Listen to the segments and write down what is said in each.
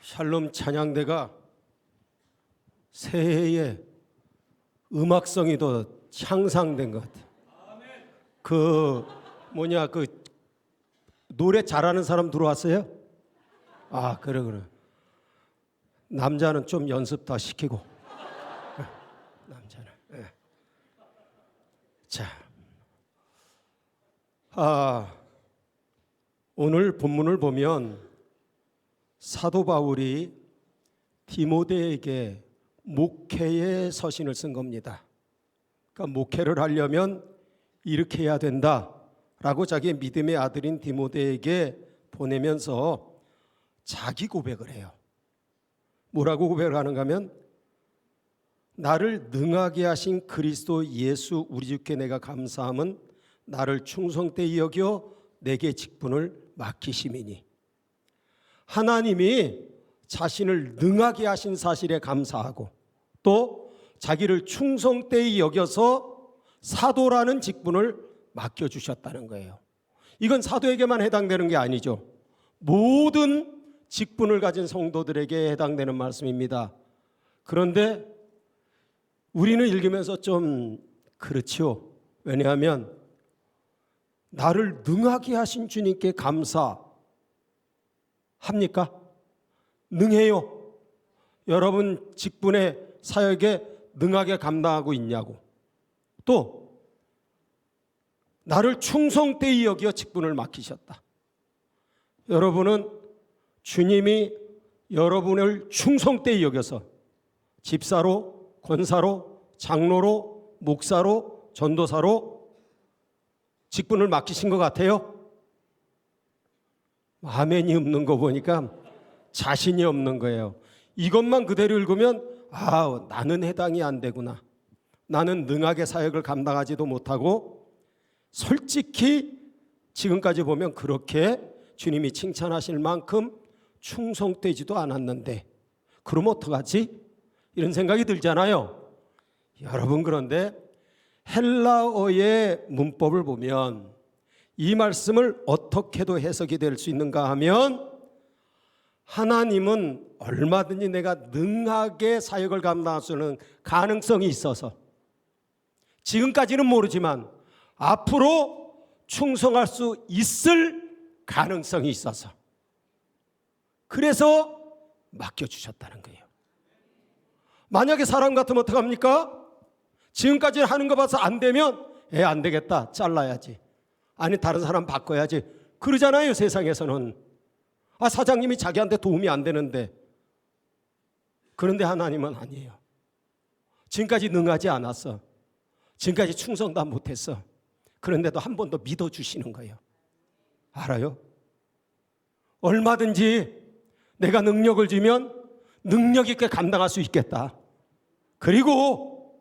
샬롬 찬양대가 새해에 음악성이 더 향상된 것 같아요. 그 노래 잘하는 사람 들어왔어요? 아, 그래. 남자는 좀 연습 더 시키고. 남자는. 네. 자, 오늘 본문을 보면 사도 바울이 디모데에게 목회의 서신을 쓴 겁니다. 그러니까 목회를 하려면 이렇게 해야 된다라고 자기의 믿음의 아들인 디모데에게 보내면서 자기 고백을 해요. 뭐라고 고백을 하는가 하면, 나를 능하게 하신 그리스도 예수 우리 주께 내가 감사함은 나를 충성되이 여겨 내게 직분을 맡기심이니. 하나님이 자신을 능하게 하신 사실에 감사하고 또 자기를 충성되이 여겨서 사도라는 직분을 맡겨주셨다는 거예요. 이건 사도에게만 해당되는 게 아니죠. 모든 직분을 가진 성도들에게 해당되는 말씀입니다. 그런데 우리는 읽으면서 좀 그렇죠. 왜냐하면 나를 능하게 하신 주님께 감사합니까? 능해요? 여러분 직분의 사역에 능하게 감당하고 있냐고. 또 나를 충성되이 여겨 직분을 맡기셨다. 여러분은 주님이 여러분을 충성되이 여겨서 집사로, 권사로, 장로로, 목사로, 전도사로 직분을 맡기신 것 같아요? 아멘이 없는 거 보니까 자신이 없는 거예요. 이것만 그대로 읽으면 나는 해당이 안 되구나. 나는 능하게 사역을 감당하지도 못하고 솔직히 지금까지 보면 그렇게 주님이 칭찬하실 만큼 충성되지도 않았는데 그럼 어떡하지? 이런 생각이 들잖아요. 여러분, 그런데 헬라어의 문법을 보면 이 말씀을 어떻게도 해석이 될 수 있는가 하면, 하나님은 얼마든지 내가 능하게 사역을 감당할 수 있는 가능성이 있어서, 지금까지는 모르지만 앞으로 충성할 수 있을 가능성이 있어서 그래서 맡겨주셨다는 거예요. 만약에 사람 같으면 어떡합니까? 지금까지 하는 거 봐서 안 되면 안 되겠다, 잘라야지, 아니 다른 사람 바꿔야지, 그러잖아요. 세상에서는. 사장님이 자기한테 도움이 안 되는데. 그런데 하나님은 아니에요. 지금까지 능하지 않았어. 지금까지 충성도 못했어. 그런데도 한 번 더 믿어주시는 거예요. 알아요? 얼마든지 내가 능력을 주면 능력 있게 감당할 수 있겠다. 그리고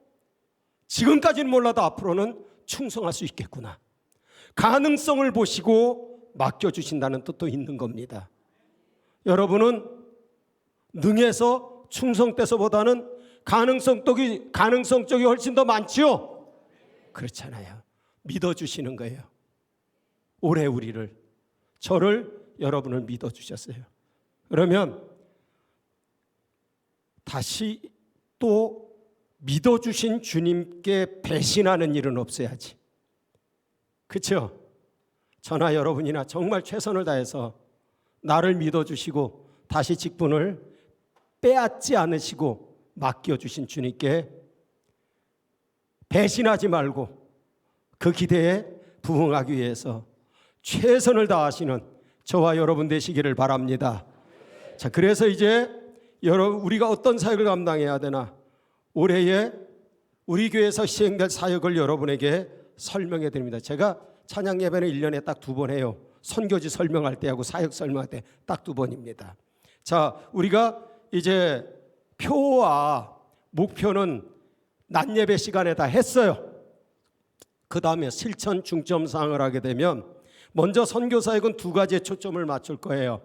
지금까지는 몰라도 앞으로는 충성할 수 있겠구나. 가능성을 보시고 맡겨주신다는 뜻도 있는 겁니다. 여러분은 능해서 충성돼서보다는 가능성 쪽이 훨씬 더 많죠? 그렇잖아요. 믿어주시는 거예요. 올해 저를, 여러분을 믿어주셨어요. 그러면 다시 또 믿어주신 주님께 배신하는 일은 없어야지. 그렇죠? 저나 여러분이나 정말 최선을 다해서 나를 믿어주시고 다시 직분을 빼앗지 않으시고 맡겨주신 주님께 배신하지 말고 그 기대에 부응하기 위해서 최선을 다하시는 저와 여러분 되시기를 바랍니다. 자, 그래서 이제 우리가 어떤 사역을 감당해야 되나, 올해에 우리 교회에서 시행될 사역을 여러분에게 설명해 드립니다. 제가 찬양 예배는 1년에 딱 2번 해요. 선교지 설명할 때하고 사역 설명할 때 딱 2번입니다. 자, 우리가 이제 표와 목표는 낮 예배 시간에 다 했어요. 그 다음에 실천 중점 사항을 하게 되면, 먼저 선교 사역은 2가지에 초점을 맞출 거예요.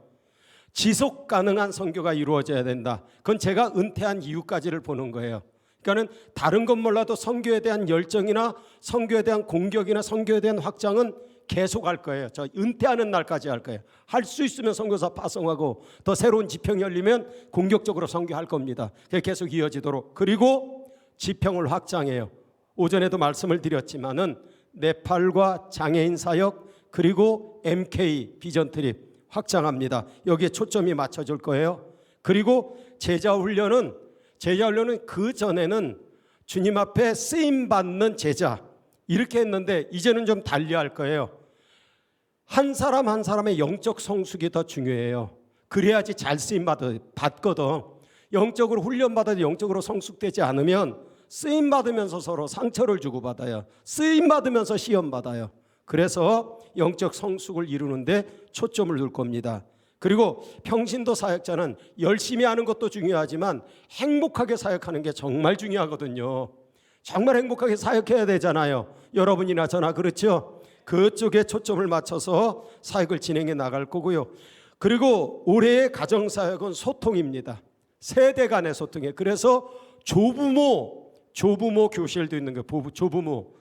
지속 가능한 선교가 이루어져야 된다. 그건 제가 은퇴한 이후까지를 보는 거예요. 그러니까는 다른 건 몰라도 선교에 대한 열정이나 선교에 대한 공격이나 선교에 대한 확장은 계속 할 거예요. 저 은퇴하는 날까지 할 거예요. 할 수 있으면 선교사 파송하고 더 새로운 지평이 열리면 공격적으로 선교할 겁니다. 계속 이어지도록. 그리고 지평을 확장해요. 오전에도 말씀을 드렸지만은 네팔과 장애인 사역 그리고 MK 비전 트립 확장합니다. 여기에 초점이 맞춰질 거예요. 그리고 제자 훈련은 그 전에는 주님 앞에 쓰임 받는 제자 이렇게 했는데 이제는 좀 달리할 거예요. 한 사람 한 사람의 영적 성숙이 더 중요해요. 그래야지 잘 쓰임 받거든. 영적으로 훈련 받아도 영적으로 성숙되지 않으면 쓰임 받으면서 서로 상처를 주고받아요. 쓰임 받으면서 시험 받아요. 그래서 영적 성숙을 이루는데 초점을 둘 겁니다. 그리고 평신도 사역자는 열심히 하는 것도 중요하지만 행복하게 사역하는 게 정말 중요하거든요. 정말 행복하게 사역해야 되잖아요. 여러분이나 저나 그렇죠? 그쪽에 초점을 맞춰서 사역을 진행해 나갈 거고요. 그리고 올해의 가정사역은 소통입니다. 세대 간의 소통이에요. 그래서 조부모 교실도 있는 거예요. 조부모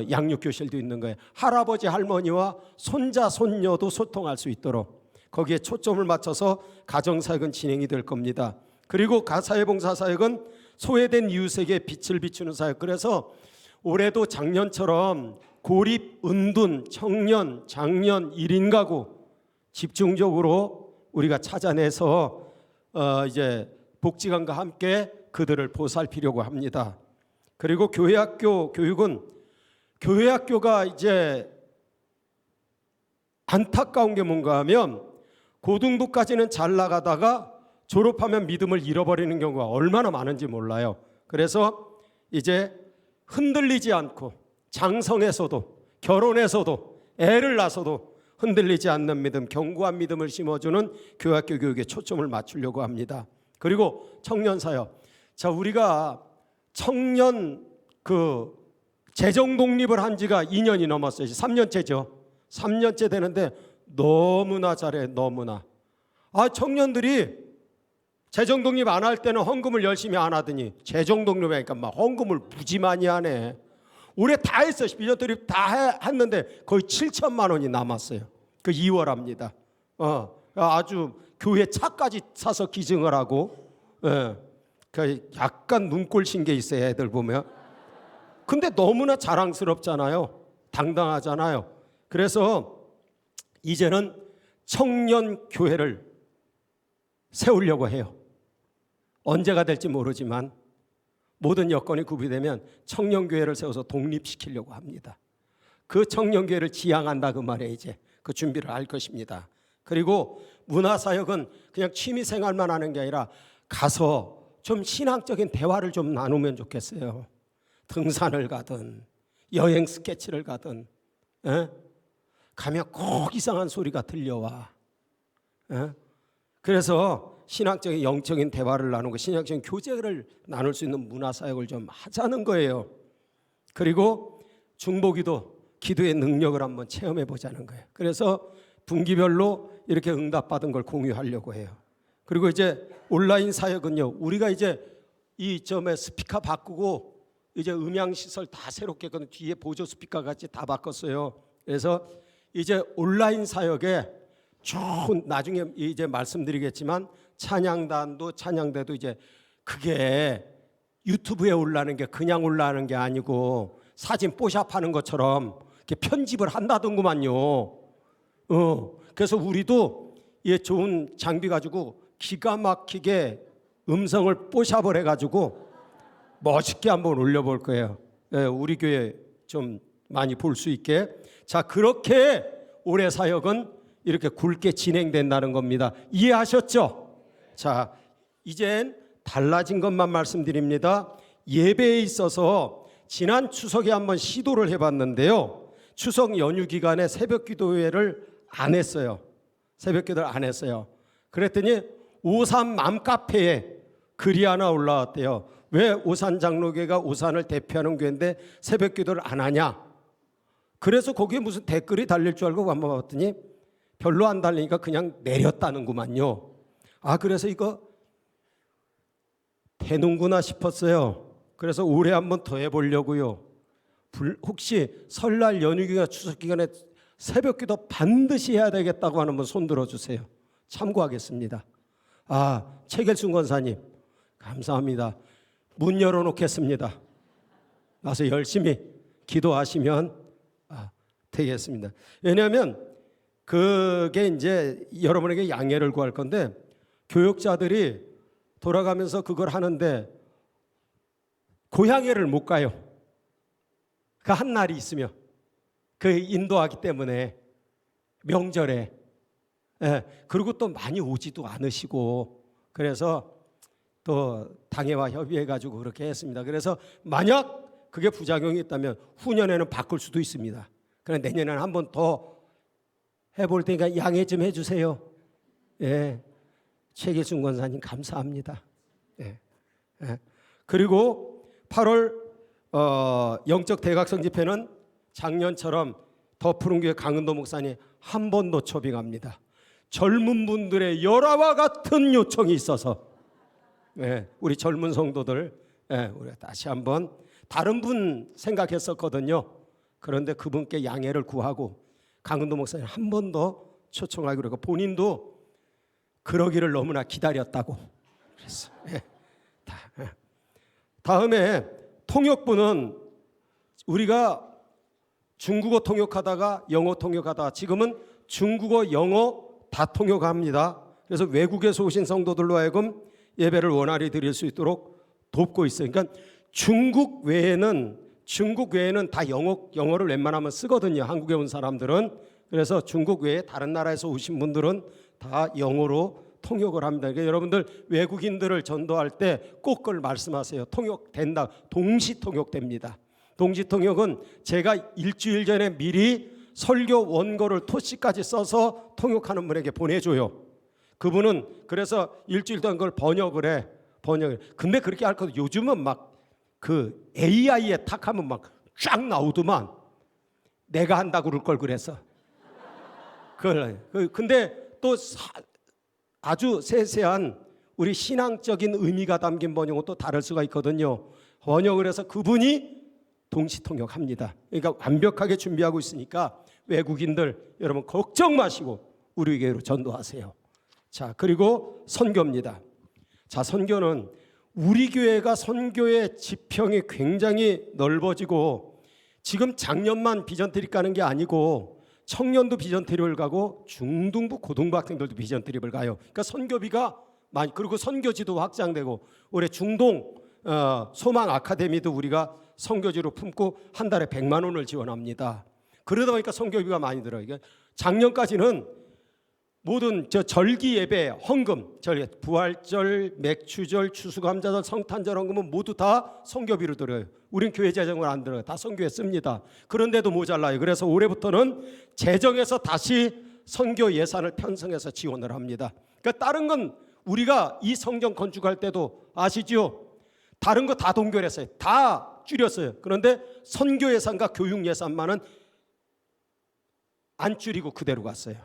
양육교실도 있는 거예요. 할아버지 할머니와 손자 손녀도 소통할 수 있도록 거기에 초점을 맞춰서 가정사역은 진행이 될 겁니다. 그리고 사회봉사사역은 소외된 이웃에게 빛을 비추는 사역. 그래서 올해도 작년처럼 고립, 은둔, 청년, 장년, 1인 가구 집중적으로 우리가 찾아내서 이제 복지관과 함께 그들을 보살피려고 합니다. 그리고 교회학교 교육은 교회학교가 이제 안타까운 게 뭔가 하면 고등부까지는 잘 나가다가 졸업하면 믿음을 잃어버리는 경우가 얼마나 많은지 몰라요. 그래서 이제 흔들리지 않고 장성에서도 결혼해서도 애를 낳아서도 흔들리지 않는 믿음, 견고한 믿음을 심어주는 교회학교 교육에 초점을 맞추려고 합니다. 그리고 청년 사역. 자, 우리가 청년 재정 독립을 한 지가 2년이 넘었어요. 3년째죠. 3년째 되는데 너무나 잘해. 너무나. 청년들이 재정 독립 안 할 때는 헌금을 열심히 안 하더니 재정 독립하니까 막 헌금을 무지 많이 하네. 올해 다 했어요. 비전 트립 다 했는데 거의 7천만 원이 남았어요. 그 2월 합니다. 아주 교회 차까지 사서 기증을 하고, 약간 눈꼴 신게 있어요. 애들 보면. 근데 너무나 자랑스럽잖아요. 당당하잖아요. 그래서 이제는 청년 교회를 세우려고 해요. 언제가 될지 모르지만 모든 여건이 구비되면 청년교회를 세워서 독립시키려고 합니다. 그 청년교회를 지향한다 그 말에 이제 그 준비를 할 것입니다. 그리고 문화사역은 그냥 취미생활만 하는 게 아니라 가서 좀 신앙적인 대화를 좀 나누면 좋겠어요. 등산을 가든 여행 스케치를 가든 가면 꼭 이상한 소리가 들려와. 그래서 신학적인 영적인 대화를 나누고 신학적인 교제를 나눌 수 있는 문화사역을 좀 하자는 거예요. 그리고 중보기도 기도의 능력을 한번 체험해 보자는 거예요. 그래서 분기별로 이렇게 응답받은 걸 공유하려고 해요. 그리고 이제 온라인 사역은요, 우리가 이제 이 점에 스피커 바꾸고 이제 음향시설 다 새롭게 뒤에 보조 스피커 같이 다 바꿨어요. 그래서 이제 온라인 사역에 좋은, 나중에 이제 말씀드리겠지만 찬양대도 이제 그게 유튜브에 올라가는 게 그냥 올라가는 게 아니고 사진 뽀샵하는 것처럼 이렇게 편집을 한다던구만요. 그래서 우리도 이 좋은 장비 가지고 기가 막히게 음성을 뽀샵을 해가지고 멋있게 한번 올려볼 거예요. 우리 교회 좀 많이 볼 수 있게. 자, 그렇게 올해 사역은 이렇게 굵게 진행된다는 겁니다. 이해하셨죠? 자, 이젠 달라진 것만 말씀드립니다. 예배에 있어서 지난 추석에 한번 시도를 해봤는데요. 추석 연휴 기간에 새벽 기도회를 안 했어요. 새벽 기도를 안 했어요. 그랬더니 오산 맘카페에 글이 하나 올라왔대요. 왜 오산 장로교회가 오산을 대표하는 교회인데 새벽 기도를 안 하냐? 그래서 거기에 무슨 댓글이 달릴 줄 알고 한번 봤더니 별로 안 달리니까 그냥 내렸다는구만요. 그래서 이거 되는구나 싶었어요. 그래서 올해 한번 더 해보려고요. 혹시 설날 연휴기간 추석 기간에 새벽기도 반드시 해야 되겠다고 하는 분 손 들어주세요. 참고하겠습니다. 최길순 권사님 감사합니다. 문 열어놓겠습니다. 나서 열심히 기도하시면 되겠습니다. 왜냐하면 그게 이제 여러분에게 양해를 구할 건데, 교육자들이 돌아가면서 그걸 하는데 고향에를 못 가요. 그 한 날이 있으면 그 인도하기 때문에 명절에. 그리고 또 많이 오지도 않으시고, 그래서 또 당회와 협의해 가지고 그렇게 했습니다. 그래서 만약 그게 부작용이 있다면 후년에는 바꿀 수도 있습니다. 그러나 내년에는 한 번 더 해볼 테니까 양해 좀 해주세요. 최길순 권사님 감사합니다. 그리고 8월 영적 대각성 집회는 작년처럼 더 푸른교회 강은도 목사님 한 번 더 초빙합니다. 젊은 분들의 열화와 같은 요청이 있어서 우리 젊은 성도들 우리가 다시 한번, 다른 분 생각했었거든요. 그런데 그분께 양해를 구하고 강은도 목사님 한 번 더 초청하기로 하고, 본인도 그러기를 너무나 기다렸다고 그랬어요. 다음에 통역부는 우리가 중국어 통역하다가 영어 통역하다가 지금은 중국어 영어 다 통역합니다. 그래서 외국에서 오신 성도들로 하여금 예배를 원활히 드릴 수 있도록 돕고 있어요. 그러니까 중국 외에는 다 영어를 웬만하면 쓰거든요. 한국에 온 사람들은. 그래서 중국 외에 다른 나라에서 오신 분들은 다 영어로 통역을 합니다. 그러니까 여러분들 외국인들을 전도할 때 꼭 그걸 말씀하세요. 통역된다. 동시 통역됩니다. 동시 통역은 제가 일주일 전에 미리 설교 원고를 토시까지 써서 통역하는 분에게 보내줘요. 그분은 그래서 일주일 동안 그걸 번역을 해. 근데 그렇게 할 거도 요즘은 막 그 AI에 탁하면 막 쫙 나오더만. 내가 한다고 그럴 걸 그래서. 근데 또 아주 세세한 우리 신앙적인 의미가 담긴 번역은 또 다를 수가 있거든요. 번역을 해서 그분이 동시 통역합니다. 그러니까 완벽하게 준비하고 있으니까 외국인들 여러분 걱정 마시고 우리 교회로 전도하세요. 자, 그리고 선교입니다. 자, 선교는 우리 교회가 선교의 지평이 굉장히 넓어지고, 지금 작년만 비전 트립 가는 게 아니고 청년도 비전 트립을 가고 중등부 고등부 학생들도 비전 트립을 가요. 그러니까 선교비가 많이, 그리고 선교지도 확장되고, 올해 중동 소망 아카데미도 우리가 선교지로 품고 한 달에 100만 원을 지원합니다. 그러다 보니까 선교비가 많이 들어요. 그러니까 작년까지는 모든 절기 예배, 헌금, 부활절, 맥추절, 추수감사절, 성탄절 헌금은 모두 다 선교비로 들어요. 우린 교회 재정을 안 들어요. 다 선교에 씁니다. 그런데도 모자라요. 그래서 올해부터는 재정에서 다시 선교 예산을 편성해서 지원을 합니다. 그러니까 다른 건 우리가 이 성전 건축할 때도 아시죠? 다른 거 다 동결했어요. 다 줄였어요. 그런데 선교 예산과 교육 예산만은 안 줄이고 그대로 갔어요.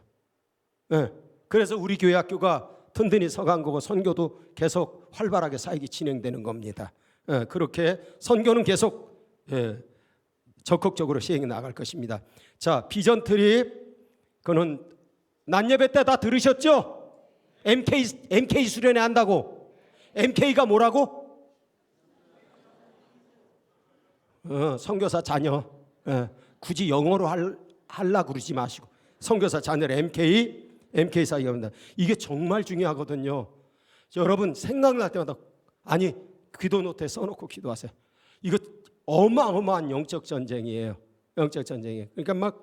그래서 우리 교회 학교가 든든히 서간 거고, 선교도 계속 활발하게 사역이 진행되는 겁니다. 그렇게 선교는 계속 적극적으로 시행해 나갈 것입니다. 자, 비전 트립, 그는 낮 예배 때 다 들으셨죠? MK 수련회 한다고. MK가 뭐라고? 선교사 자녀. 굳이 영어로 하려 그러지 마시고 선교사 자녀를 MK 사역합니다. 이게 정말 중요하거든요. 여러분 생각날 때마다 기도 노트에 써놓고 기도하세요. 이거 어마어마한 영적 전쟁이에요. 영적 전쟁이에요. 그러니까 막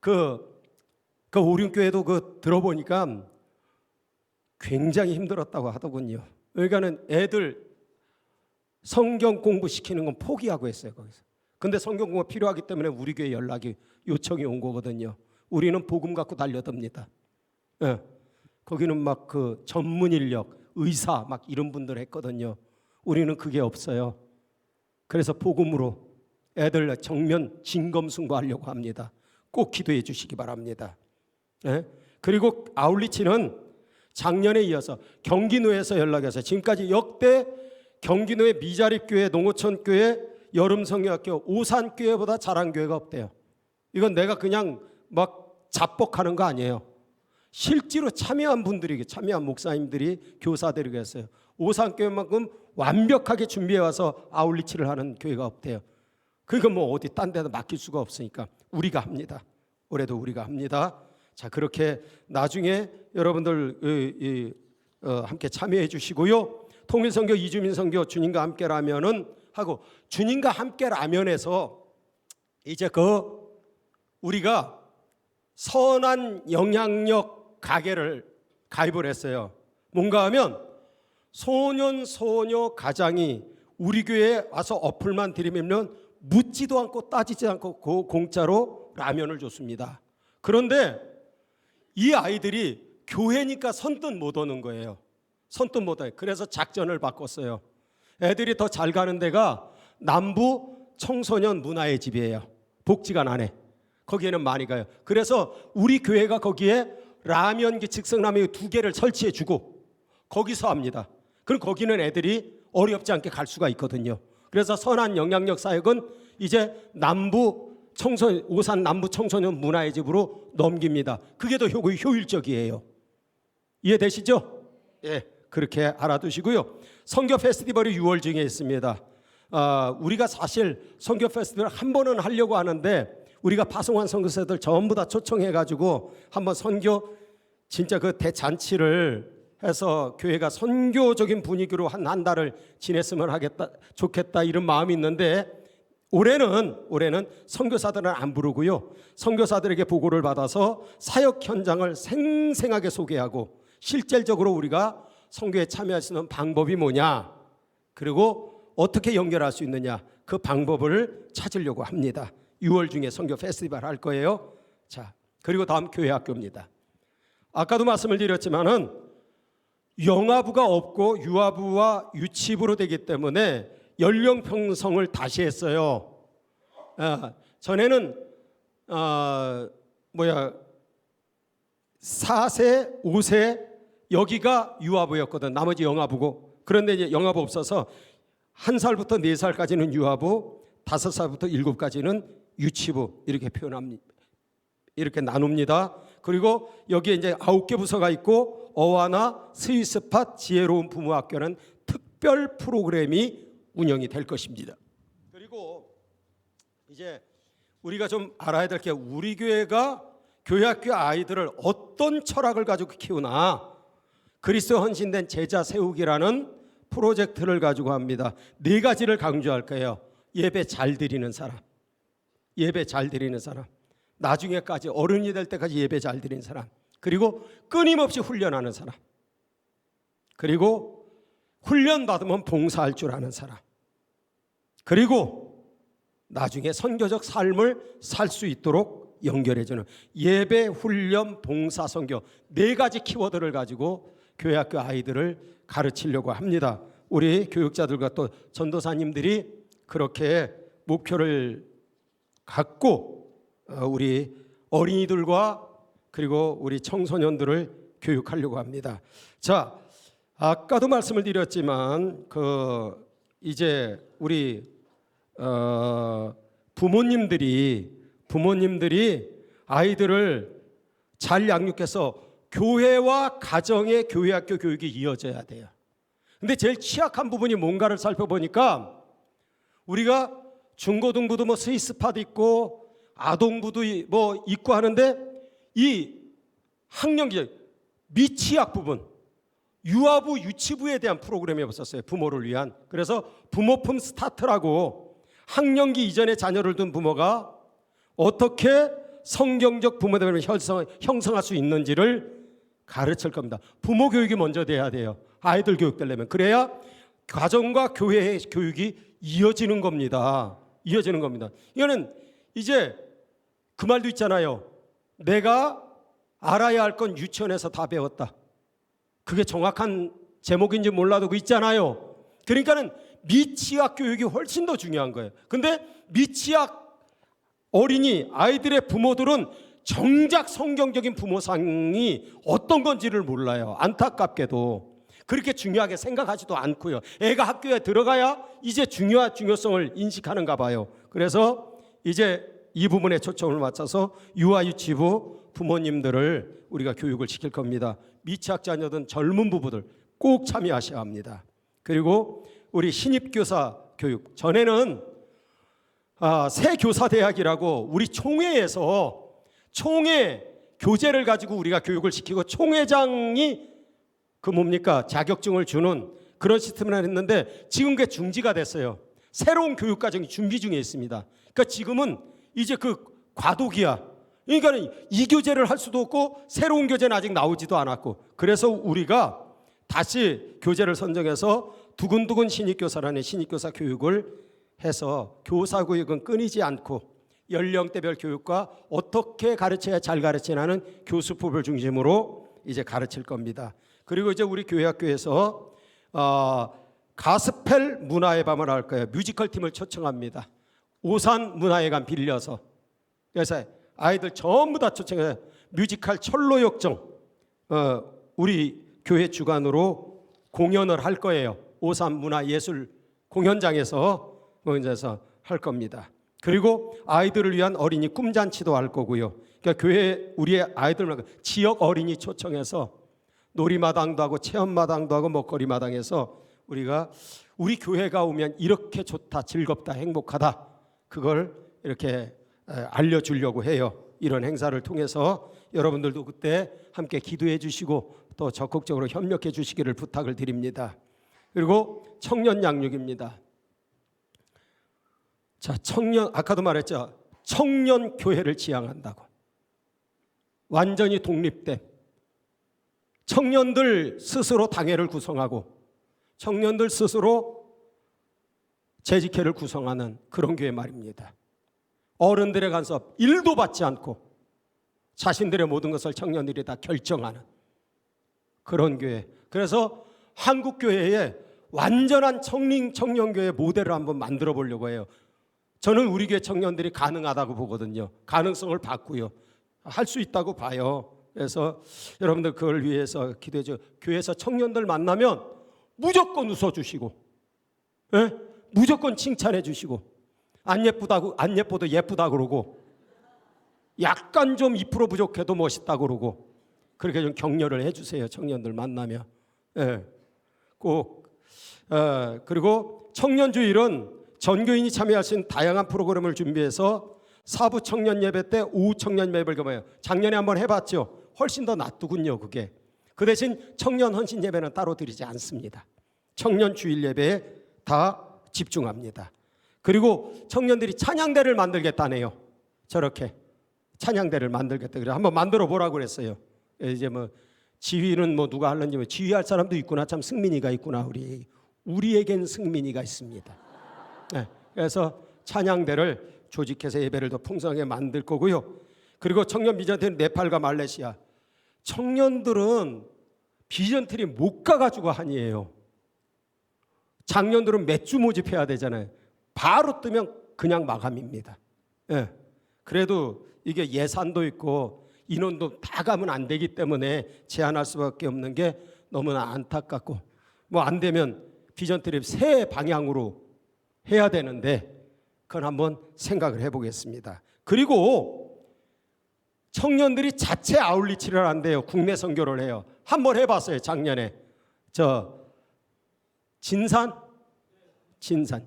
그 오륜교회도 들어보니까 굉장히 힘들었다고 하더군요. 그러니까는 애들 성경 공부시키는 건 포기하고 했어요, 거기서. 근데 성경 공부가 필요하기 때문에 우리 교회 요청이 온 거거든요. 우리는 복음 갖고 달려듭니다. 거기는 막 그 전문 인력, 의사 막 이런 분들 했거든요. 우리는 그게 없어요. 그래서 복음으로 애들 정면 진검승부하려고 합니다. 꼭 기도해 주시기 바랍니다. 그리고 아울리치는 작년에 이어서 경기노에서 연락해서 지금까지 역대 경기노의 미자립교회, 농어촌교회 여름성경학교 오산교회보다 잘한 교회가 없대요. 이건 내가 그냥 막 자뻑하는 거 아니에요. 실제로 참여한 분들이, 참여한 목사님들이 교사들이 그랬어요. 오산교회만큼 완벽하게 준비해 와서 아울리치를 하는 교회가 없대요. 그러니까 뭐 어디 딴 데다 맡길 수가 없으니까 우리가 합니다. 올해도 우리가 합니다. 자, 그렇게 나중에 여러분들 함께 참여해 주시고요. 통일선교, 이주민선교, 주님과 함께라면은 하고, 주님과 함께라면에서 이제 우리가 선한 영향력 가게를 가입을 했어요. 뭔가 하면 소년 소녀 가장이 우리 교회에 와서 어플만 드리면 묻지도 않고 따지지 않고 공짜로 라면을 줬습니다. 그런데 이 아이들이 교회니까 선뜻 못 오는 거예요. 선뜻 못 와요. 그래서 작전을 바꿨어요. 애들이 더 잘 가는 데가 남부 청소년 문화의 집이에요. 복지관 안에. 거기에는 많이 가요. 그래서 우리 교회가 거기에 라면기, 즉석라면 2개를 설치해 주고 거기서 합니다. 그럼 거기는 애들이 어렵지 않게 갈 수가 있거든요. 그래서 선한 영향력 사역은 이제 오산 남부 청소년 문화의 집으로 넘깁니다. 그게 더 효율적이에요. 이해되시죠? 예, 그렇게 알아두시고요. 선교 페스티벌이 6월 중에 있습니다. 우리가 사실 선교 페스티벌 한 번은 하려고 하는데 우리가 파송한 선교사들 전부 다 초청해가지고 한번 선교 진짜 그 대잔치를 해서 교회가 선교적인 분위기로 한 달을 지냈으면 좋겠다 이런 마음이 있는데 올해는 선교사들은 안 부르고요. 선교사들에게 보고를 받아서 사역 현장을 생생하게 소개하고 실질적으로 우리가 선교에 참여할 수 있는 방법이 뭐냐, 그리고 어떻게 연결할 수 있느냐, 그 방법을 찾으려고 합니다. 6월 중에 선교 페스티벌 할 거예요. 자, 그리고 다음 교회 학교입니다. 아까도 말씀을 드렸지만은 영아부가 없고 유아부와 유치부로 되기 때문에 연령 편성을 다시 했어요. 전에는 4세, 5세 여기가 유아부였거든. 나머지 영아부고. 그런데 이제 영아부 없어서 1살부터 4살까지는 유아부, 5살부터 7까지는 유치부 이렇게 표현합니다. 이렇게 나눕니다. 그리고 여기에 이제 9개 부서가 있고 어와나 스위스팟 지혜로운 부모학교는 특별 프로그램이 운영이 될 것입니다. 그리고 이제 우리가 좀 알아야 될 게 우리 교회가 교회학교 아이들을 어떤 철학을 가지고 키우나 그리스도 헌신된 제자 세우기라는 프로젝트를 가지고 합니다. 4가지를 강조할 거예요. 예배 잘 드리는 사람, 예배 잘 드리는 사람, 나중에까지 어른이 될 때까지 예배 잘 드리는 사람, 그리고 끊임없이 훈련하는 사람, 그리고 훈련 받으면 봉사할 줄 아는 사람, 그리고 나중에 선교적 삶을 살 수 있도록 연결해주는 예배, 훈련, 봉사, 선교 4가지 키워드를 가지고 교회학교 아이들을 가르치려고 합니다. 우리 교육자들과 또 전도사님들이 그렇게 목표를 갖고 우리 어린이들과 그리고 우리 청소년들을 교육하려고 합니다. 자, 아까도 말씀을 드렸지만 이제 우리 부모님들이 아이들을 잘 양육해서 교회와 가정의 교회학교 교육이 이어져야 돼요. 근데 제일 취약한 부분이 뭔가를 살펴보니까 우리가 중고등부도 스위스팟 있고 아동부도 있고 하는데 이 학령기 미취학 부분, 유아부, 유치부에 대한 프로그램이 없었어요. 부모를 위한. 그래서 부모품 스타트라고 학령기 이전에 자녀를 둔 부모가 어떻게 성경적 부모됨을 형성할 수 있는지를 가르칠 겁니다. 부모 교육이 먼저 돼야 돼요. 아이들 교육되려면. 그래야 가정과 교회의 교육이 이어지는 겁니다. 이어지는 겁니다. 이거는 이제 그 말도 있잖아요. 내가 알아야 할 건 유치원에서 다 배웠다. 그게 정확한 제목인지 몰라도 그 있잖아요. 그러니까는 미취학 교육이 훨씬 더 중요한 거예요. 근데 미취학 어린이 아이들의 부모들은 정작 성경적인 부모상이 어떤 건지를 몰라요. 안타깝게도. 그렇게 중요하게 생각하지도 않고요. 애가 학교에 들어가야 이제 중요성을 인식하는가 봐요. 그래서 이제 이 부분에 초점을 맞춰서 유아유치부 부모님들을 우리가 교육을 시킬 겁니다. 미취학 자녀든 젊은 부부들 꼭 참여하셔야 합니다. 그리고 우리 신입교사 교육, 전에는 새 교사대학이라고 우리 총회에서 총회 교재를 가지고 우리가 교육을 시키고 총회장이 자격증을 주는 그런 시스템을 했는데 지금 그게 중지가 됐어요. 새로운 교육 과정이 준비 중에 있습니다. 그러니까 지금은 이제 그 과도기야. 그러니까 이 교재를 할 수도 없고 새로운 교재는 아직 나오지도 않았고, 그래서 우리가 다시 교재를 선정해서 두근두근 신입교사라는 신입교사 교육을 해서 교사 교육은 끊이지 않고 연령대별 교육과 어떻게 가르쳐야 잘 가르치냐는 교수법을 중심으로 이제 가르칠 겁니다. 그리고 이제 우리 교회 학교에서 가스펠 문화의 밤을 할 거예요. 뮤지컬 팀을 초청합니다. 오산 문화회관 빌려서. 그래서 아이들 전부 다 초청해서 뮤지컬 철로역정 우리 교회 주관으로 공연을 할 거예요. 오산 문화예술 공연장에서 할 겁니다. 그리고 아이들을 위한 어린이 꿈잔치도 할 거고요. 그러니까 교회 우리의 아이들 지역 어린이 초청해서 놀이마당도 하고 체험마당도 하고 먹거리마당에서 우리가 우리 교회가 오면 이렇게 좋다, 즐겁다, 행복하다, 그걸 이렇게 알려주려고 해요. 이런 행사를 통해서 여러분들도 그때 함께 기도해 주시고 또 적극적으로 협력해 주시기를 부탁을 드립니다. 그리고 청년 양육입니다. 자, 아까도 말했죠. 청년 교회를 지향한다고. 완전히 독립된 청년들 스스로 당회를 구성하고 청년들 스스로 재직회를 구성하는 그런 교회 말입니다. 어른들의 간섭 1도 받지 않고 자신들의 모든 것을 청년들이 다 결정하는 그런 교회. 그래서 한국 교회에 완전한 청년교회 모델을 한번 만들어 보려고 해요. 저는 우리 교회 청년들이 가능하다고 보거든요. 가능성을 봤고요. 할 수 있다고 봐요. 그래서 여러분들 그걸 위해서 기도해 주세요. 교회에서 청년들 만나면 무조건 웃어주시고, 무조건 칭찬해 주시고, 안 예뻐도 예쁘다 그러고, 약간 좀 2% 부족해도 멋있다 그러고, 그렇게 좀 격려를 해주세요. 청년들 만나면. 꼭. 그리고 청년주일은 전교인이 참여할 수 있는 다양한 프로그램을 준비해서 사부 청년 예배 때 오후 청년 예배를 겸해요. 작년에 한번 해봤죠. 훨씬 더 낫더군요. 그게. 그 대신 청년 헌신 예배는 따로 드리지 않습니다. 청년 주일 예배에 다 집중합니다. 그리고 청년들이 찬양대를 만들겠다네요. 저렇게 찬양대를 만들겠다. 그래 한번 만들어 보라고 그랬어요. 이제 지휘는 누가 하는지 지휘할 사람도 있구나. 참 승민이가 있구나. 우리에겐 승민이가 있습니다. 그래서 찬양대를 조직해서 예배를 더 풍성하게 만들 거고요. 그리고 청년 비전트리 네팔과 말레이시아. 청년들은 비전트리 못 가가지고 한이에요. 작년들은 몇 주 모집해야 되잖아요. 바로 뜨면 그냥 마감입니다. 그래도 이게 예산도 있고 인원도 다 가면 안 되기 때문에 제한할 수밖에 없는 게 너무나 안타깝고 안 되면 비전트리 새 방향으로 해야 되는데 그건 한번 생각을 해보겠습니다. 그리고 청년들이 자체 아울리치를 한대요. 국내 선교를 해요. 한번 해봤어요. 작년에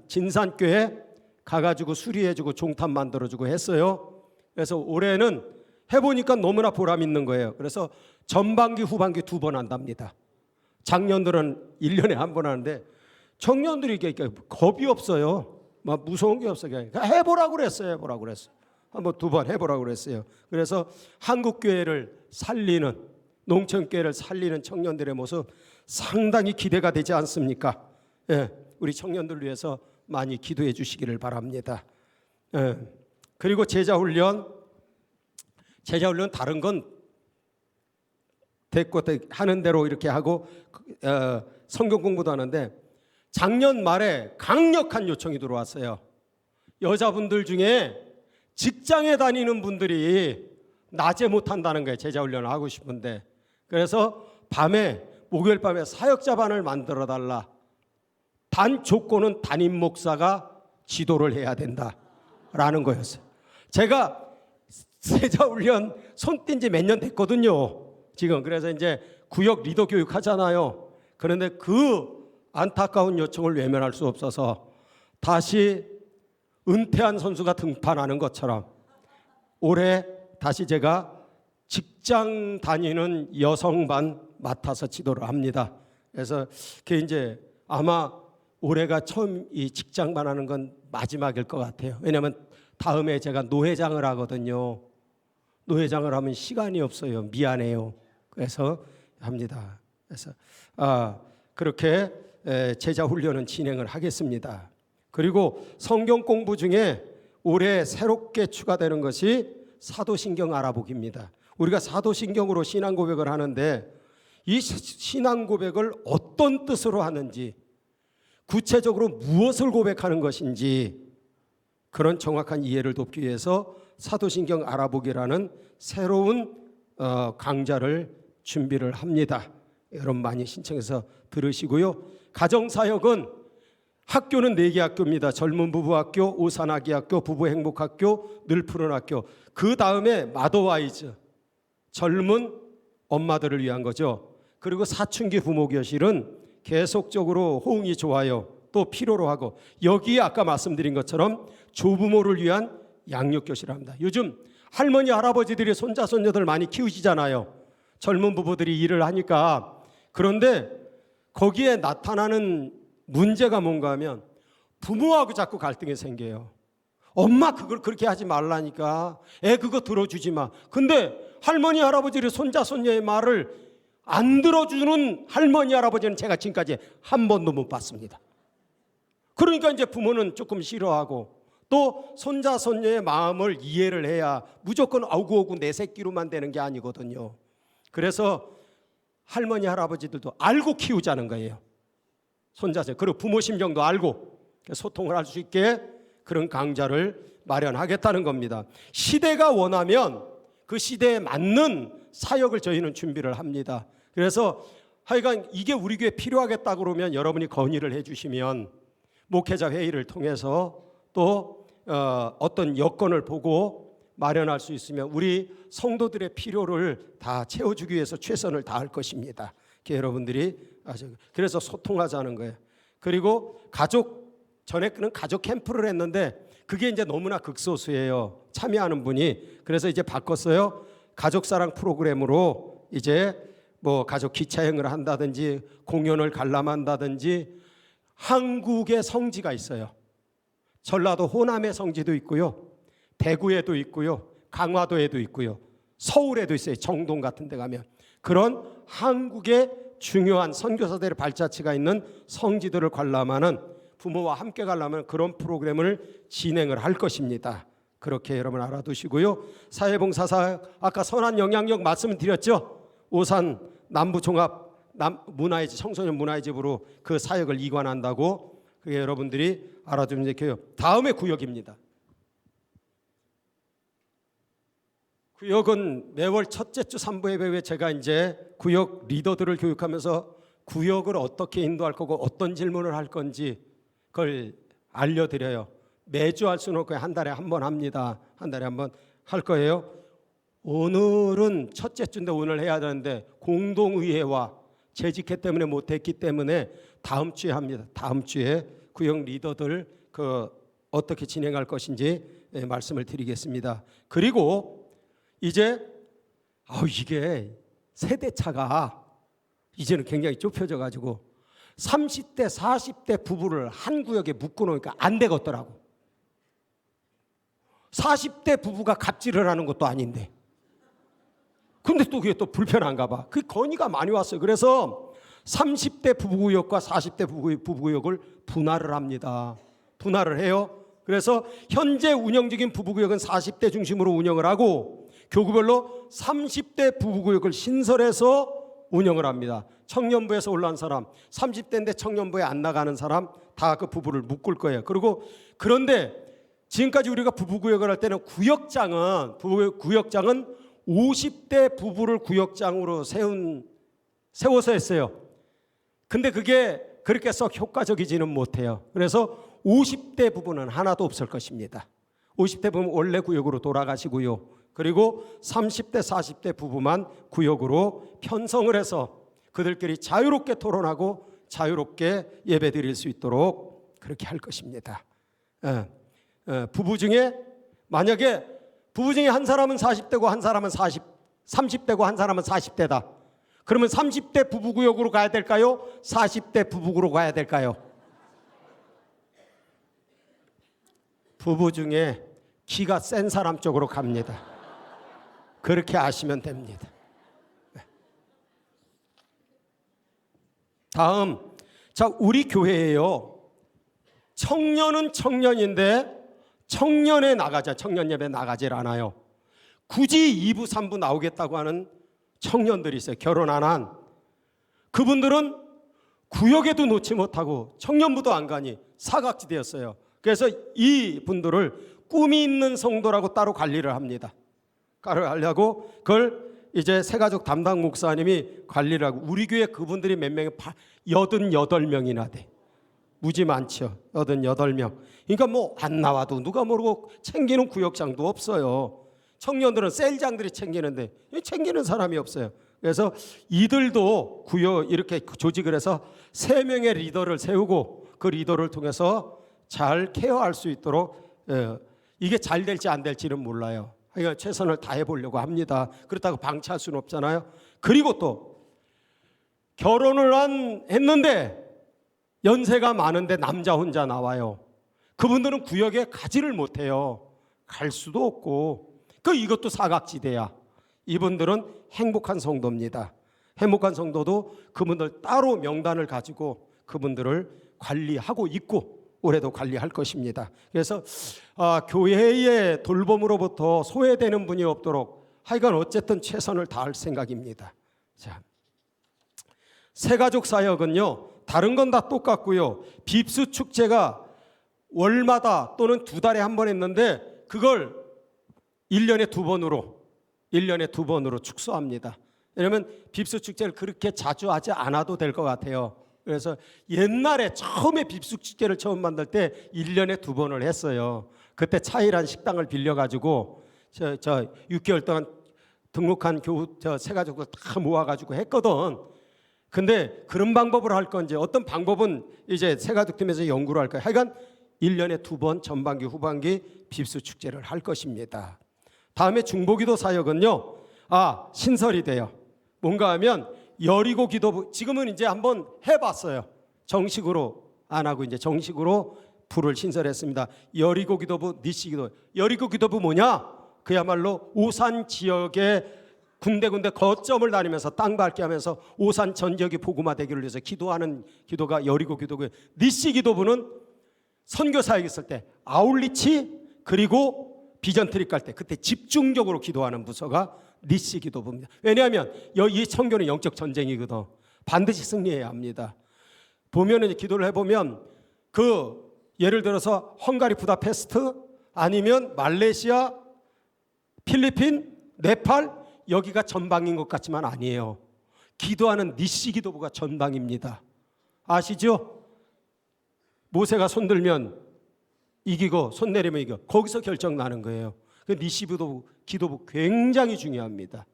진산교회 가가지고 수리해주고 종탑 만들어주고 했어요. 그래서 올해는 해보니까 너무나 보람 있는 거예요. 그래서 전반기 후반기 2번 한답니다. 작년들은 1년에 한 번 하는데 청년들이 겁이 없어요. 무서운 게 없어요. 그러니까 해보라고 그랬어요. 한번 2번 해보라고 그랬어요. 그래서 한국교회를 살리는, 농촌교회를 살리는 청년들의 모습 상당히 기대가 되지 않습니까? 우리 청년들 위해서 많이 기도해 주시기를 바랍니다. 그리고 제자훈련 다른 건 됐고 하는 대로 이렇게 하고 성경 공부도 하는데 작년 말에 강력한 요청이 들어왔어요. 여자분들 중에 직장에 다니는 분들이 낮에 못한다는 거예요. 제자훈련을 하고 싶은데. 그래서 밤에 목요일 밤에 사역자반을 만들어 달라. 단 조건은 담임 목사가 지도를 해야 된다라는 거였어요. 제가 세자훈련 손 띈 지 몇 년 됐거든요. 지금 그래서 이제 구역 리더 교육 하잖아요. 그런데 그 안타까운 요청을 외면할 수 없어서 다시 은퇴한 선수가 등판하는 것처럼 올해 다시 제가 직장 다니는 여성반 맡아서 지도를 합니다. 그래서 그게 이제 아마 올해가 처음 이 직장반 하는 건 마지막일 것 같아요. 왜냐하면 다음에 제가 노회장을 하거든요. 노회장을 하면 시간이 없어요. 미안해요. 그래서 합니다. 그래서 그렇게 제자 훈련은 진행을 하겠습니다. 그리고 성경 공부 중에 올해 새롭게 추가되는 것이 사도신경 알아보기입니다. 우리가 사도신경으로 신앙 고백을 하는데 이 신앙 고백을 어떤 뜻으로 하는지, 구체적으로 무엇을 고백하는 것인지 그런 정확한 이해를 돕기 위해서 사도신경 알아보기라는 새로운 강좌를 준비를 합니다. 여러분 많이 신청해서 들으시고요. 가정사역은 학교는 4개 학교입니다. 젊은 부부 학교, 오산아기 학교, 부부 행복학교, 늘푸른 학교. 그 다음에 마더와이즈, 젊은 엄마들을 위한 거죠. 그리고 사춘기 부모교실은 계속적으로 호응이 좋아요. 또 필요로 하고, 여기에 아까 말씀드린 것처럼 조부모를 위한 양육교실을 합니다. 요즘 할머니 할아버지들이 손자 손녀들 많이 키우시잖아요. 젊은 부부들이 일을 하니까. 그런데 거기에 나타나는 문제가 뭔가 하면 부모하고 자꾸 갈등이 생겨요. 엄마 그걸 그렇게 하지 말라니까. 애 그거 들어주지 마. 근데 할머니 할아버지들이 손자 손녀의 말을 안 들어주는 할머니 할아버지는 제가 지금까지 한 번도 못 봤습니다. 그러니까 이제 부모는 조금 싫어하고, 또 손자 손녀의 마음을 이해를 해야 무조건 아우고 내 새끼로만 되는 게 아니거든요. 그래서 할머니 할아버지들도 알고 키우자는 거예요. 손자들, 그리고 부모 심정도 알고 소통을 할 수 있게 그런 강좌를 마련하겠다는 겁니다. 시대가 원하면 그 시대에 맞는 사역을 저희는 준비를 합니다. 그래서 하여간 이게 우리 교회에 필요하겠다 그러면 여러분이 건의를 해주시면 목회자 회의를 통해서 또 어떤 여건을 보고 마련할 수 있으면 우리 성도들의 필요를 다 채워주기 위해서 최선을 다할 것입니다. 여러분들이 그래서 소통하자는 거예요. 그리고 전에는 가족 캠프를 했는데 그게 이제 너무나 극소수예요. 참여하는 분이. 그래서 이제 바꿨어요. 가족사랑 프로그램으로 이제 뭐 가족 기차여행을 한다든지 공연을 관람한다든지. 한국의 성지가 있어요. 전라도 호남의 성지도 있고요. 대구에도 있고요. 강화도에도 있고요. 서울에도 있어요. 정동 같은 데 가면. 그런 한국의 중요한 선교사들의 발자취가 있는 성지들을 관람하는, 부모와 함께 관람하는 그런 프로그램을 진행을 할 것입니다. 그렇게 여러분 알아두시고요. 사회봉사사 아까 선한 영향력 말씀을 드렸죠. 오산 남부종합 문화의 청소년 문화의 집으로 그 사역을 이관한다고. 그게 여러분들이 알아두면 돼요. 다음에 구역입니다. 구역은 매월 첫째 주 3부 예배에 제가 이제 구역 리더들을 교육하면서 구역을 어떻게 인도할 거고 어떤 질문을 할 건지 그걸 알려드려요. 매주 할 수는 없고 한 달에 한 번 합니다. 한 달에 한 번 할 거예요. 오늘은 첫째 주인데 오늘 해야 되는데 공동의회와 재직회 때문에 못했기 때문에 다음 주에 합니다. 다음 주에 구역 리더들 어떻게 진행할 것인지 말씀을 드리겠습니다. 그리고 이제 이게 세대차가 이제는 굉장히 좁혀져 가지고 30대 40대 부부를 한 구역에 묶어놓으니까 안 되겠더라고. 40대 부부가 갑질을 하는 것도 아닌데 근데 또 그게 또 불편한가 봐. 그 건의가 많이 왔어요. 그래서 30대 부부구역과 40대 부부구역을 분할을 합니다. 분할을 해요. 그래서 현재 운영 중인 부부구역은 40대 중심으로 운영을 하고 교구별로 30대 부부구역을 신설해서 운영을 합니다. 청년부에서 올라온 사람, 30대인데 청년부에 안 나가는 사람 다 그 부부를 묶을 거예요. 그런데 지금까지 우리가 부부구역을 할 때는 구역장은 50대 부부를 구역장으로 세운 세워서 했어요. 근데 그게 그렇게 썩 효과적이지는 못해요. 그래서 50대 부부는 하나도 없을 것입니다. 50대 부부는 원래 구역으로 돌아가시고요. 그리고 30대, 40대 부부만 구역으로 편성을 해서 그들끼리 자유롭게 토론하고 자유롭게 예배드릴 수 있도록 그렇게 할 것입니다. 부부 중에 만약에 부부 중에 한 사람은 40대고 한 사람은 30대고 한 사람은 40대다. 그러면 30대 부부구역으로 가야 될까요? 40대 부부구로 가야 될까요? 부부 중에 기가 센 사람 쪽으로 갑니다. 그렇게 아시면 됩니다. 다음, 자, 우리 교회에요. 청년은 청년인데 청년에 나가자, 청년 예배 나가질 않아요. 굳이 2부, 3부 나오겠다고 하는 청년들이 있어요. 결혼 안 한. 그분들은 구역에도 놓지 못하고 청년부도 안 가니 사각지대였어요. 그래서 이 분들을 꿈이 있는 성도라고 따로 관리를 합니다. 관리하고 그걸 이제 새가족 담당 목사님이 관리를 하고 우리 교회 그분들이 몇 명이 88명이나 돼. 무지 많죠. 88명. 그러니까 뭐 안 나와도 누가 모르고 챙기는 구역장도 없어요. 청년들은 셀장들이 챙기는데 챙기는 사람이 없어요. 그래서 이들도 구역 이렇게 조직을 해서 3명의 리더를 세우고 그 리더를 통해서 잘 케어할 수 있도록 이게 잘 될지 안 될지는 몰라요. 그러니까 최선을 다해 보려고 합니다. 그렇다고 방치할 수는 없잖아요. 그리고 또 결혼을 했는데 연세가 많은데 남자 혼자 나와요. 그분들은 구역에 가지를 못해요. 갈 수도 없고 이것도 사각지대야. 이분들은 행복한 성도입니다. 행복한 성도도 그분들 따로 명단을 가지고 그분들을 관리하고 있고 올해도 관리할 것입니다. 그래서 교회의 돌봄으로부터 소외되는 분이 없도록 하여간 어쨌든 최선을 다할 생각입니다. 자, 새가족 사역은요, 다른 건 다 똑같고요. 빕스 축제가 월마다 또는 2달에 한 번 했는데 그걸 1년에 2번으로 축소합니다. 왜냐하면 빕스 축제를 그렇게 자주 하지 않아도 될 것 같아요. 그래서 옛날에 처음에 빕스 축제를 처음 만들 때 1년에 2번을 했어요. 그때 차이란 식당을 빌려가지고 저 6개월 동안 등록한 새가족들 다 모아가지고 했거든. 근데 그런 방법으로 할 건지 어떤 방법은 이제 새가족 팀에서 연구를 할 거예요. 하여간 1년에 2번 전반기 후반기 빕스 축제를 할 것입니다. 다음에 중보기도 사역은요, 신설이 돼요. 뭔가 하면 여리고 기도부, 지금은 이제 한번 해봤어요. 정식으로 안 하고 이제 정식으로 부를 신설했습니다. 여리고 기도부, 니시 기도. 여리고 기도부 뭐냐? 그야말로 오산 지역에 군데군데 거점을 다니면서 땅 밟게 하면서 오산 전 지역이 복음화되기를 위해서 기도하는 기도가 여리고 기도고요. 니시 기도부는 선교 사역 있을 때 아울리치 그리고 비전 트립 갈 때 그때 집중적으로 기도하는 부서가 니시 기도부입니다. 왜냐하면 이 선교는 영적 전쟁이거든. 반드시 승리해야 합니다. 보면은 기도를 해보면 예를 들어서 헝가리 부다페스트 아니면 말레이시아, 필리핀, 네팔 여기가 전방인 것 같지만 아니에요. 기도하는 니시 기도부가 전방입니다. 아시죠? 모세가 손 들면 이기고 손 내리면 이겨. 거기서 결정 나는 거예요. 그 니시 기도부 굉장히 중요합니다.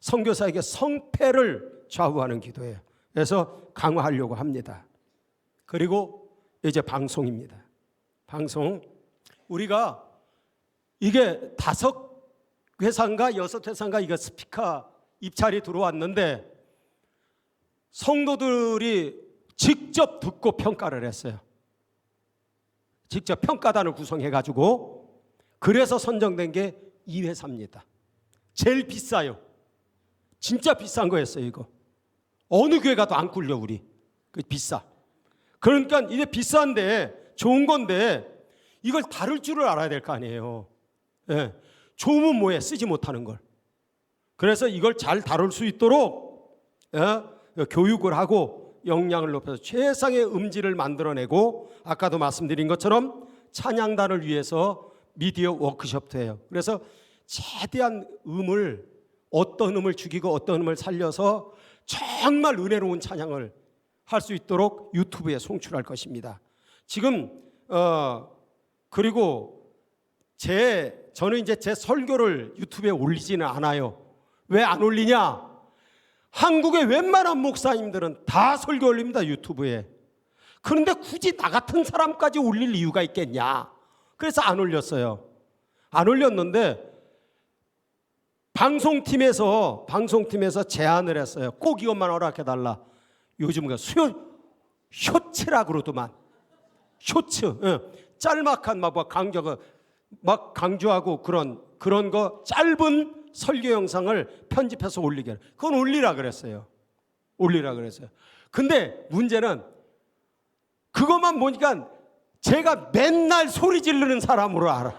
선교사에게 성패를 좌우하는 기도예요. 그래서 강화하려고 합니다. 그리고 이제 방송입니다. 방송 우리가 이게 5회사인가 6회사인가 이거 스피커 입찰이 들어왔는데 성도들이 직접 듣고 평가를 했어요. 직접 평가단을 구성해가지고 그래서 선정된 게 이 회사입니다. 제일 비싸요. 진짜 비싼 거였어요. 이거 어느 교회 가도 안 꿀려 우리. 비싸. 그러니까 이게 비싼데 좋은 건데 이걸 다룰 줄을 알아야 될 거 아니에요. 예. 좋으면 뭐해? 쓰지 못하는 걸. 그래서 이걸 잘 다룰 수 있도록 교육을 하고 역량을 높여서 최상의 음질을 만들어내고 아까도 말씀드린 것처럼 찬양단을 위해서 미디어 워크숍도 해요. 그래서 최대한 어떤 음을 죽이고 어떤 음을 살려서 정말 은혜로운 찬양을 할 수 있도록 유튜브에 송출할 것입니다. 지금 그리고 저는 이제 제 설교를 유튜브에 올리지는 않아요. 왜 안 올리냐? 한국의 웬만한 목사님들은 다 설교 올립니다, 유튜브에. 그런데 굳이 나 같은 사람까지 올릴 이유가 있겠냐? 그래서 안 올렸어요. 안 올렸는데 방송팀에서 제안을 했어요. 꼭 이것만 허락해달라. 요즘 그 쇼츠라 그러더만. 쇼츠, 짤막한 막 강조하고 그런 거 짧은 설교 영상을 편집해서 올리게. 그건 올리라 그랬어요. 근데 문제는 그것만 보니까 제가 맨날 소리 지르는 사람으로 알아.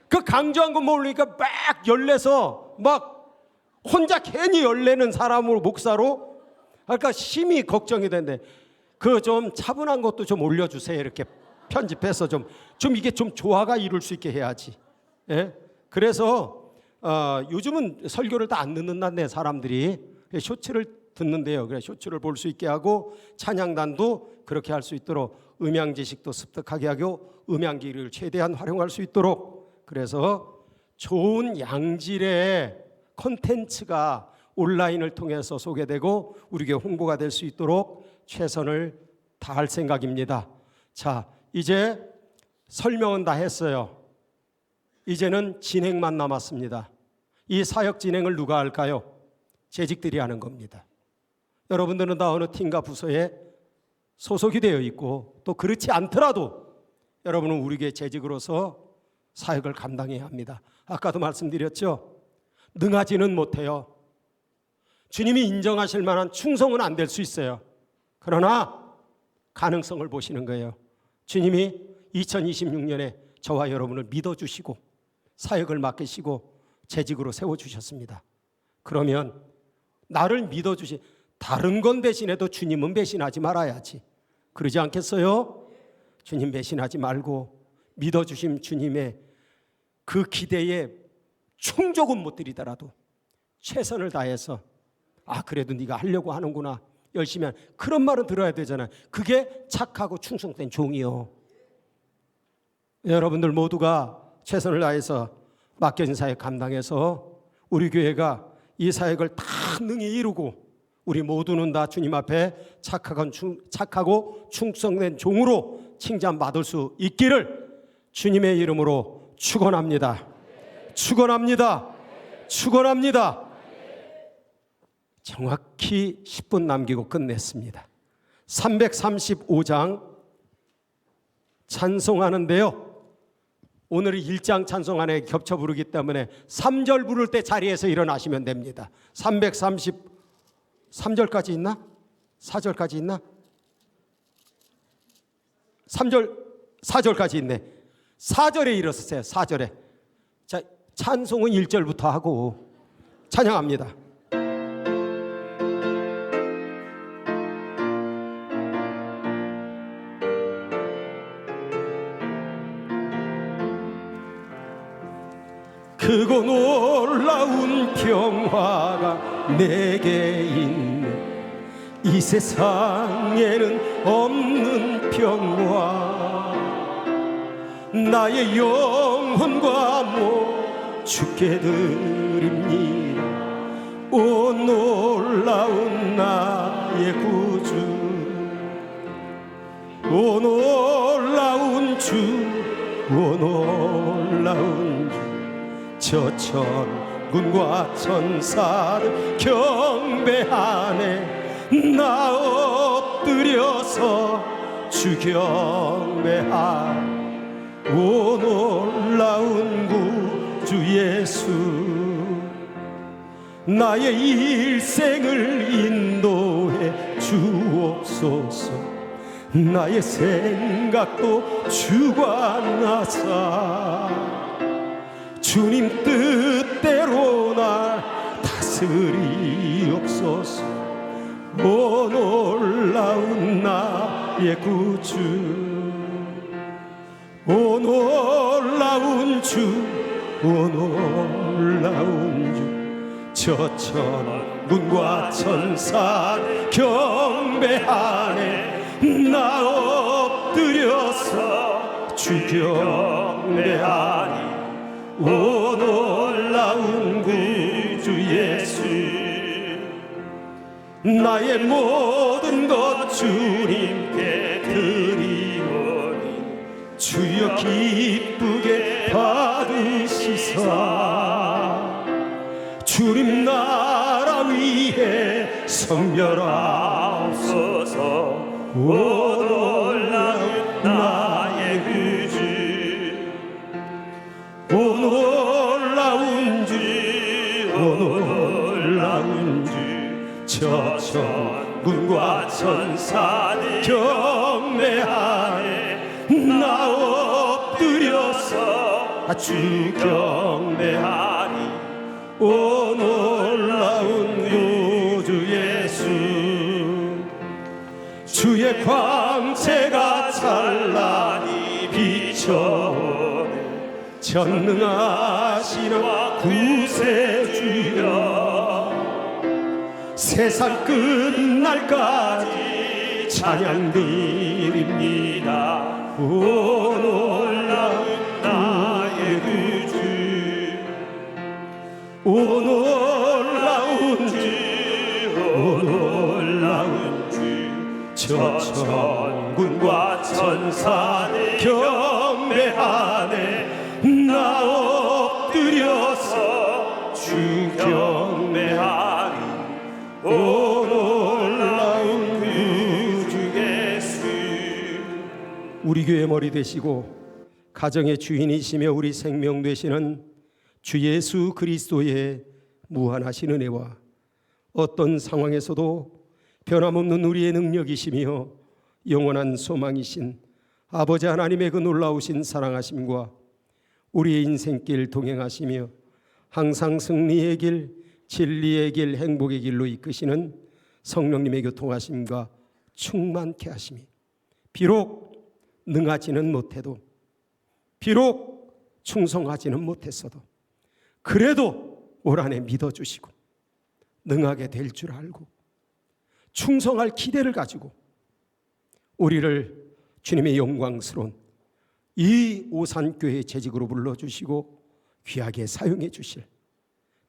그 강조한 것만 올리니까 막 열내서 막 혼자 괜히 열내는 사람으로, 목사로. 그러니까 심히 걱정이 되는데 그 좀 차분한 것도 좀 올려주세요. 이렇게 편집해서 좀 이게 좀 조화가 이룰 수 있게 해야지. 예? 그래서 요즘은 설교를 다 안 듣는다네, 사람들이. 쇼츠를 듣는데요. 그래, 쇼츠를 볼 수 있게 하고 찬양단도 그렇게 할 수 있도록 음향 지식도 습득하게 하고 음향기를 최대한 활용할 수 있도록, 그래서 좋은 양질의 콘텐츠가 온라인을 통해서 소개되고 우리 교회 홍보가 될 수 있도록 최선을 다할 생각입니다. 자, 이제 설명은 다 했어요. 이제는 진행만 남았습니다. 이 사역 진행을 누가 할까요? 재직들이 하는 겁니다. 여러분들은 다 어느 팀과 부서에 소속이 되어 있고, 또 그렇지 않더라도 여러분은 우리 교회 재직으로서 사역을 감당해야 합니다. 아까도 말씀드렸죠. 능하지는 못해요. 주님이 인정하실 만한 충성은 안 될 수 있어요. 그러나 가능성을 보시는 거예요. 주님이 2026년에 저와 여러분을 믿어주시고 사역을 맡기시고 재직으로 세워주셨습니다. 그러면 나를 믿어주신, 다른 건 배신해도 주님은 배신하지 말아야지. 그러지 않겠어요? 주님 배신하지 말고 믿어주신 주님의 그 기대에 충족은 못 드리더라도 최선을 다해서, 그래도 네가 하려고 하는구나, 열심히 하는, 그런 말은 들어야 되잖아요. 그게 착하고 충성된 종이요. 여러분들 모두가 최선을 다해서 맡겨진 사역 감당해서 우리 교회가 이 사역을 다 능히 이루고 우리 모두는 다 주님 앞에 착하고 충성된 종으로 칭찬받을 수 있기를 주님의 이름으로 축원합니다. 정확히 10분 남기고 끝냈습니다. 335장 찬송하는데요, 오늘은 1장 찬송 안에 겹쳐 부르기 때문에 3절 부를 때 자리에서 일어나시면 됩니다. 333절까지 있나? 4절까지 있나? 4절까지 있네. 4절에 일어서세요. 4절에. 자, 찬송은 1절부터 하고 찬양합니다. 크고 놀라운 평화가 내게 있네. 이 세상에는 없는 평화. 나의 영혼과 몸 주께 드립니다. 오 놀라운 나의 구주, 오 놀라운 주, 오 놀라운 주. 저 천군과 천사들 경배하네. 나 엎드려서 주 경배하네. 오 놀라운 구주 예수, 나의 일생을 인도해 주옵소서. 나의 생각도 주관하사 주님 뜻대로 날 다스리옵소서. 오 놀라운 나의 구주, 오 놀라운 주, 오 놀라운 주. 저 천군과 천사 경배하네. 나 엎드려서 주 경배하니. 오 놀라운 구주 예수, 나의 모든 것 주님께 드리오니. 주여 기쁘게 받으시사. 주님 나라 위에 선별하옵소서. 오 놀라운 나의 구주, 오 놀라운 주, 오 놀라운 주. 저 천군과 천사들 경배하네. 나 엎드려서 주 경배하니. 오 놀라운 구주 예수, 주의 광채가 찬란히 비춰오네. 전능하시는 구세주여, 세상 끝날까지 찬양 드립니다. 오 놀라운 나의 구주, 오 놀라운 주, 오 놀라운 주. 저 천군과 천사들 경배하네. 나 엎드려서 주 경배하니. 오 놀라운 구주 예수. 우리 교회 머리 되시고 가정의 주인이시며 우리 생명 되시는 주 예수 그리스도의 무한하신 은혜와 어떤 상황에서도 변함없는 우리의 능력이시며 영원한 소망이신 아버지 하나님의 그 놀라우신 사랑하심과 우리의 인생길 동행하시며 항상 승리의 길, 진리의 길, 행복의 길로 이끄시는 성령님의 교통하심과 충만케 하심이, 비록 능하지는 못해도, 비록 충성하지는 못했어도 그래도 올 한해 믿어주시고 능하게 될 줄 알고 충성할 기대를 가지고 우리를 주님의 영광스러운 이 오산교회 재직으로 불러주시고 귀하게 사용해 주실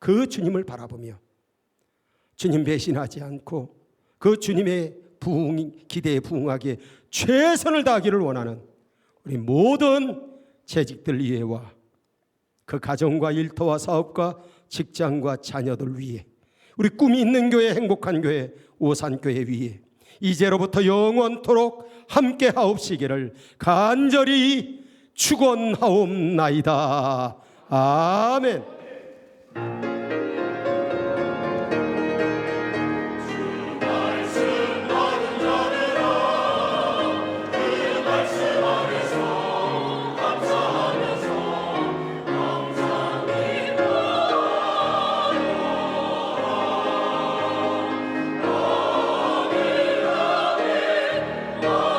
그 주님을 바라보며 주님 배신하지 않고 그 주님의 기대에 부응하기에 최선을 다하기를 원하는 우리 모든 재직들 위에와 그 가정과 일터와 사업과 직장과 자녀들 위에, 우리 꿈이 있는 교회, 행복한 교회, 오산교회 위에 이제로부터 영원토록 함께 하옵시기를 간절히 축원하옵나이다. 아멘. Oh